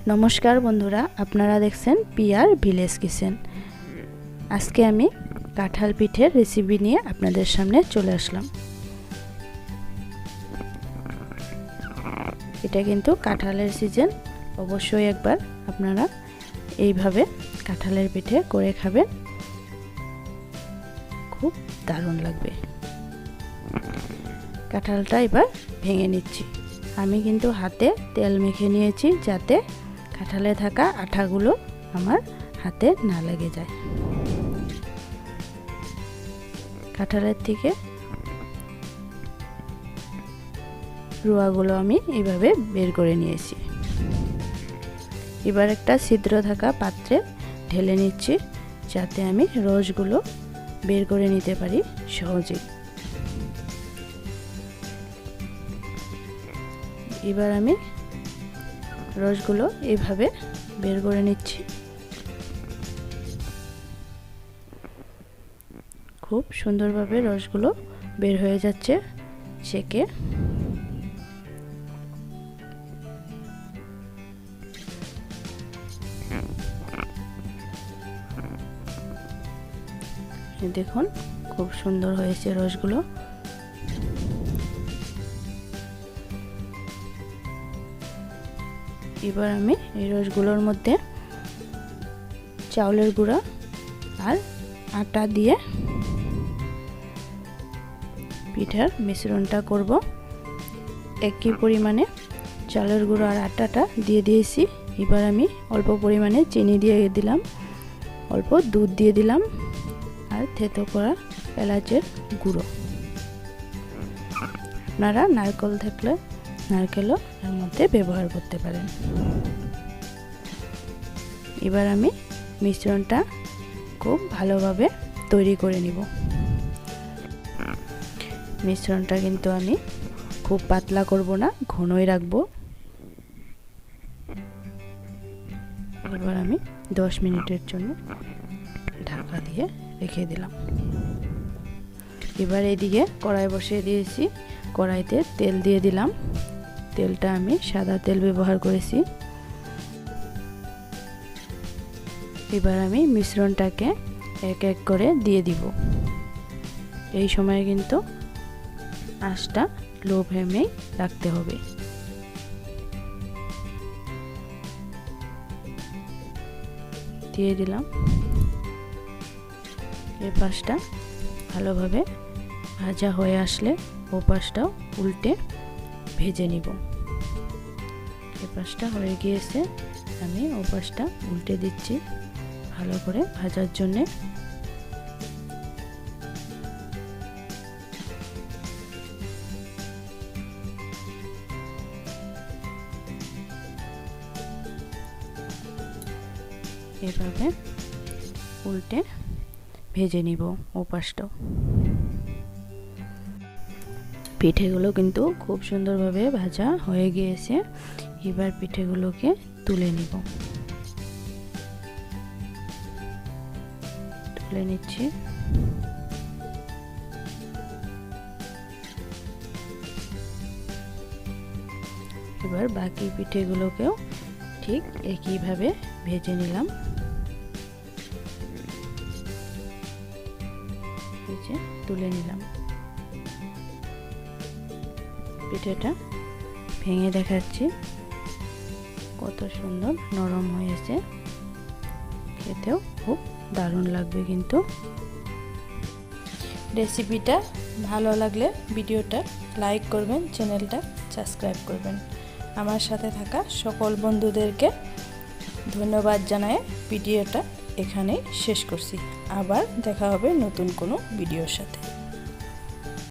नमस्कार बंधुरा आपनारा देखছেন पियार ভিলেজ किचेन। आज के आमी काठाल पिठेर रेसिपि निये आपनादेर सामने चले आसलाम। এটা কিন্তু কাঁঠালের সিজন, অবশ্যই একবার আপনারা এইভাবে কাঁঠালের পিঠে করে খাবেন, খুব দারুণ লাগবে। কাঁঠালটা এবার ভেঙে নিচ্ছি। আমি কিন্তু হাতে তেল মেখে নিয়েছি যাতে কাঁঠালে থাকা আঠাগুলো আমার হাতে না লেগে যায়। কাঁঠালের থেকে রুয়াগুলো আমি এইভাবে বের করে নিয়েছি। এবার একটা ছিদ্র থাকা পাত্রে ঢেলে নিচ্ছি যাতে আমি রসগুলো বের করে নিতে পারি সহজেই। এবার আমি রসগুলো এইভাবে বের করে নিচ্ছি। খুব সুন্দরভাবে রসগুলো বের হয়ে যাচ্ছে ছেঁকে। দেখুন খুব সুন্দর হয়েছে রসগুলো। এবার আমি এই রসগুলোর মধ্যে চাউলের গুঁড়া আর আটা দিয়ে পিঠার মিশ্রণটা করব। একই পরিমাণে চালের গুঁড়ো আর আটাটা দিয়ে দিয়েছি। এবার আমি অল্প পরিমাণে চিনি দিয়ে দিলাম, অল্প দুধ দিয়ে দিলাম আর থেতো করা এলাচের গুঁড়ো। আপনারা নারকেল থাকলে নারকেলও এর মধ্যে ব্যবহার করতে পারেন। এবার আমি মিশ্রণটা খুব ভালোভাবে তৈরি করে নিব। মিশ্রণটা কিন্তু আমি খুব পাতলা করব না, ঘনই রাখবো। এবার আমি 10 মিনিটের জন্য ঢাকা দিয়ে রেখে দিলাম। এবার এদিকে কড়াই বসিয়ে দিয়েছি, কড়াইতে তেল দিয়ে দিলাম। তেলটা আমি সাদা তেল ব্যবহার করেছি। এবার আমি মিশ্রণটাকে এক এক করে দিয়ে দিব। এই সময় কিন্তু আঁচটা লো ফ্লেমে রাখতে হবে। দিয়ে দিলাম। এই পাশটা ভালোভাবে ভাজা হয়ে আসলে ও পাশটাও উল্টে ভেজে নিব। এই পাশটা হয়ে গিয়েছে, আমি ও পাশটা উল্টে দিচ্ছি ভালো করে ভাজার জন্য। এভাবে উল্টে ভেজে নিব ও পাশটাও। পিঠেগুলো কিন্তু খুব সুন্দরভাবে ভাজা হয়ে গিয়েছে। এবার পিঠেগুলোকে তুলে নিব। তুলে নিচ্ছি। এবার বাকি পিঠেগুলোকেও ঠিক একইভাবে ভেজে নিলাম। ভেজে তুলে নিলাম। পিঠেটা ভেঙে দেখাচ্ছি কত সুন্দর নরম হয়েছে, খেতেও খুব দারুণ লাগবে। কিন্তু রেসিপিটা ভালো লাগলে ভিডিওটা লাইক করবেন, চ্যানেলটা সাবস্ক্রাইব করবেন। আমার সাথে থাকা সকল বন্ধুদেরকে ধন্যবাদ জানায় ভিডিওটা এখানেই শেষ করছি। আবার দেখা হবে নতুন কোনো ভিডিওর সাথে।